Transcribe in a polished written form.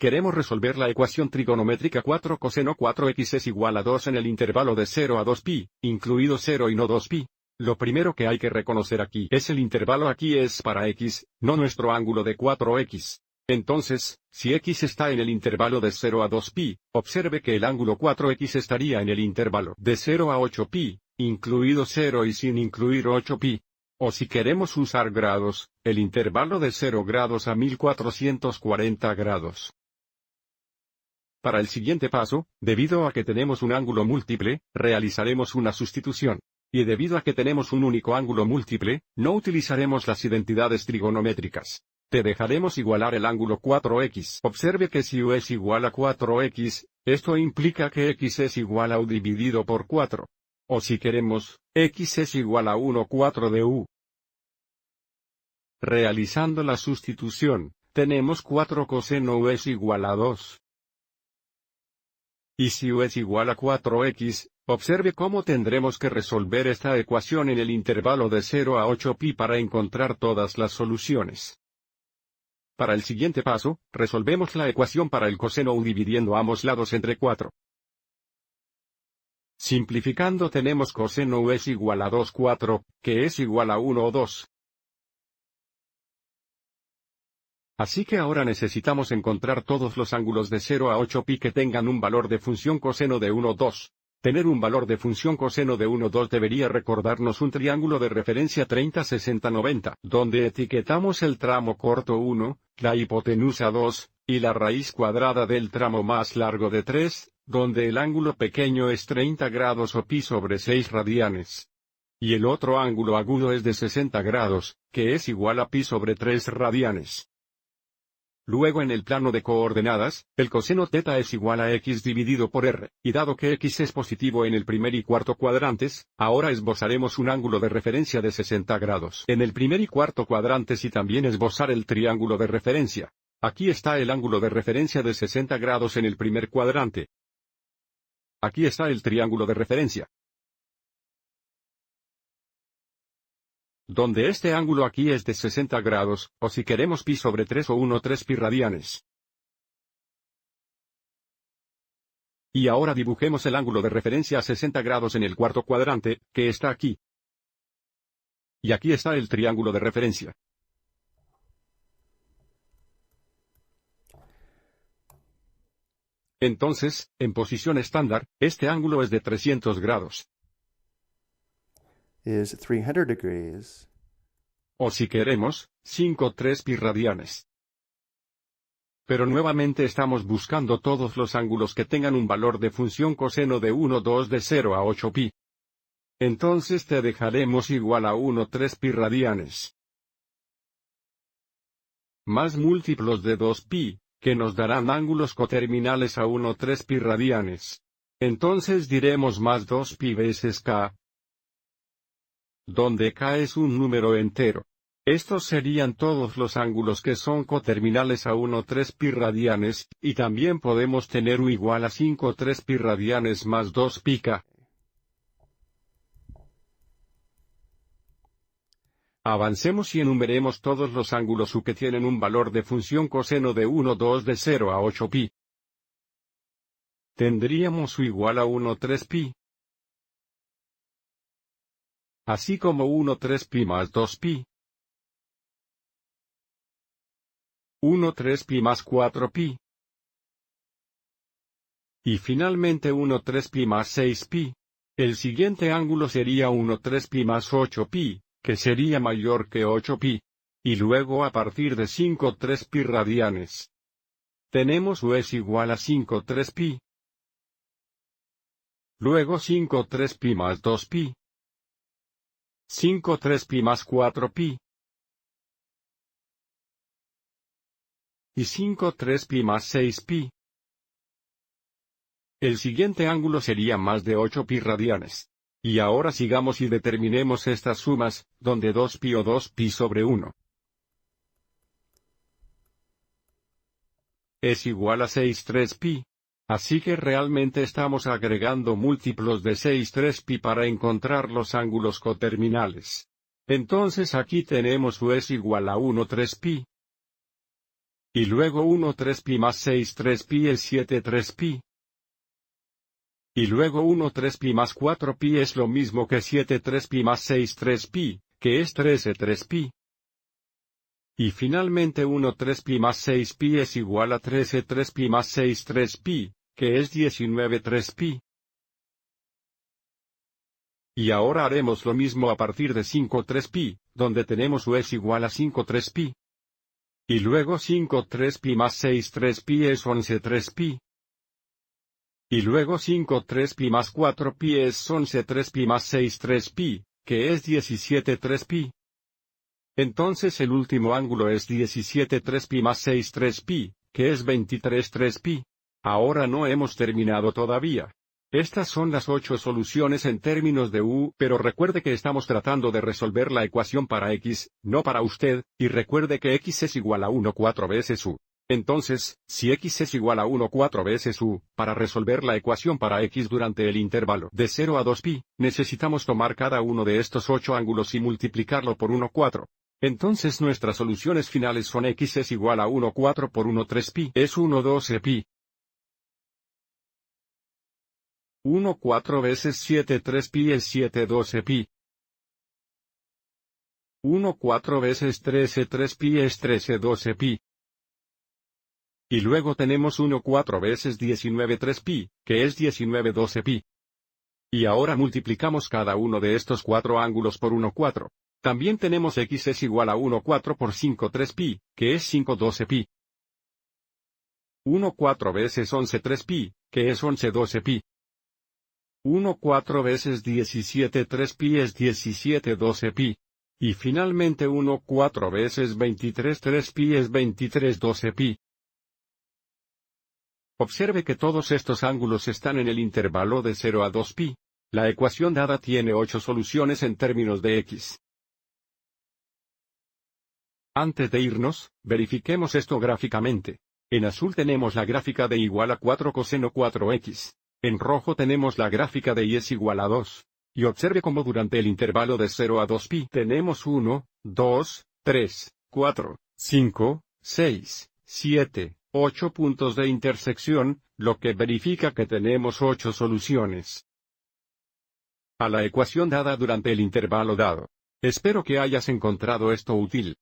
queremos resolver la ecuación trigonométrica 4 coseno 4x es igual a 2 en el intervalo de 0 a 2pi, incluido 0 y no 2pi. Lo primero que hay que reconocer aquí es el intervalo aquí es para x, no nuestro ángulo de 4x. Entonces, si x está en el intervalo de 0 a 2pi, observe que el ángulo 4x estaría en el intervalo de 0 a 8pi, incluido 0 y sin incluir 8pi. O si queremos usar grados, el intervalo de 0 grados a 1440 grados. Para el siguiente paso, debido a que tenemos un ángulo múltiple, realizaremos una sustitución. Y debido a que tenemos un único ángulo múltiple, no utilizaremos las identidades trigonométricas. Te dejaremos igualar el ángulo 4x. Observe que si u es igual a 4x, esto implica que x es igual a u dividido por 4. O si queremos, x es igual a 1/4 de u. Realizando la sustitución, tenemos 4 coseno u es igual a 2. Y si u es igual a 4x, observe cómo tendremos que resolver esta ecuación en el intervalo de 0 a 8pi para encontrar todas las soluciones. Para el siguiente paso, resolvemos la ecuación para el coseno u dividiendo ambos lados entre 4. Simplificando tenemos coseno u es igual a 2/4, que es igual a 1 o 2. Así que ahora necesitamos encontrar todos los ángulos de 0 a 8pi que tengan un valor de función coseno de 1 o 2. Tener un valor de función coseno de 1 o 2 debería recordarnos un triángulo de referencia 30 60 90, donde etiquetamos el tramo corto 1, la hipotenusa 2, y la raíz cuadrada del tramo más largo de 3, donde el ángulo pequeño es 30 grados o pi sobre 6 radianes. Y el otro ángulo agudo es de 60 grados, que es igual a pi sobre 3 radianes. Luego en el plano de coordenadas, el coseno θ es igual a x dividido por r, y dado que x es positivo en el primer y cuarto cuadrantes, ahora esbozaremos un ángulo de referencia de 60 grados en el primer y cuarto cuadrantes y también esbozar el triángulo de referencia. Aquí está el ángulo de referencia de 60 grados en el primer cuadrante. Aquí está el triángulo de referencia, donde este ángulo aquí es de 60 grados, o si queremos pi sobre 3 o 1/3 pi radianes. Y ahora dibujemos el ángulo de referencia a 60 grados en el cuarto cuadrante, que está aquí. Y aquí está el triángulo de referencia. Entonces, en posición estándar, este ángulo es de 300 grados. Is 300 degrees. O si queremos, 5/3 pi radianes. Pero nuevamente estamos buscando todos los ángulos que tengan un valor de función coseno de 1 2 de 0 a 8pi. Entonces te dejaremos igual a 1/3 pi radianes. Más múltiplos de 2pi, que nos darán ángulos coterminales a 1/3 pi radianes. Entonces diremos más 2pi veces k, donde k es un número entero. Estos serían todos los ángulos que son coterminales a 1/3 pi radianes, y también podemos tener u igual a 5/3 pi radianes más 2pi k. Avancemos y enumeremos todos los ángulos u que tienen un valor de función coseno de 1 2 de 0 a 8pi. Tendríamos u igual a 1/3 pi. Así como 1/3 pi más 2pi. 1/3 pi más 4pi. Y finalmente 1/3 pi más 6pi. El siguiente ángulo sería 1/3 pi más 8pi, que sería mayor que 8pi. Y luego a partir de 5/3 pi radianes. Tenemos u es igual a 5/3 pi. Luego 5/3 pi más 2pi. 5/3 pi más 4pi. Y 5/3 pi más 6pi. El siguiente ángulo sería más de 8pi radianes. Y ahora sigamos y determinemos estas sumas, donde 2pi o 2pi sobre 1 es igual a 6/3pi. Así que realmente estamos agregando múltiplos de 6/3pi para encontrar los ángulos coterminales. Entonces aquí tenemos u es igual a 1/3pi. Y luego 1 3pi más 6 3pi es 7 3pi. Y luego 1 3pi más 4pi es lo mismo que 7 3pi más 6 3pi, que es 13 3pi. Y finalmente 1 3pi más 6pi es igual a 13 3pi más 6 3pi, que es 19 3pi. Y ahora haremos lo mismo a partir de 5 3pi, donde tenemos u es igual a 5 3pi. Y luego 5 3pi más 6 3pi es 11 3pi. Y luego 5 3pi más 4pi es 11 3pi más 6 3pi, que es 17 3pi. Entonces el último ángulo es 17 3pi más 6 3pi, que es 23 3pi. Ahora no hemos terminado todavía. Estas son las 8 soluciones en términos de u, pero recuerde que estamos tratando de resolver la ecuación para x, no para usted, y recuerde que x es igual a 1 4 veces u. Entonces, si x es igual a 1 4 veces u, para resolver la ecuación para x durante el intervalo de 0 a 2pi, necesitamos tomar cada uno de estos 8 ángulos y multiplicarlo por 1 4. Entonces nuestras soluciones finales son x es igual a 1 4 por 1 3pi es 1 12pi. 1 4 veces 7 3pi es 7 12pi. 1 4 veces 13 3pi es 13 12pi. Y luego tenemos 1 4 veces 19 3pi, que es 19 12pi. Y ahora multiplicamos cada uno de estos 4 ángulos por 1 4. También tenemos x es igual a 1 4 por 5 3pi, que es 5 12pi. 1 4 veces 11 3pi, que es 11 12pi. 1 4 veces 17 3pi es 17 12pi. Y finalmente 1 4 veces 23 3pi es 23 12pi. Observe que todos estos ángulos están en el intervalo de 0 a 2pi. La ecuación dada tiene 8 soluciones en términos de x. Antes de irnos, verifiquemos esto gráficamente. En azul tenemos la gráfica de igual a 4 coseno 4x. En rojo tenemos la gráfica de y es igual a 2. Y observe cómo durante el intervalo de 0 a 2pi tenemos 1, 2, 3, 4, 5, 6, 7, 8 puntos de intersección, lo que verifica que tenemos 8 soluciones a la ecuación dada durante el intervalo dado. Espero que hayas encontrado esto útil.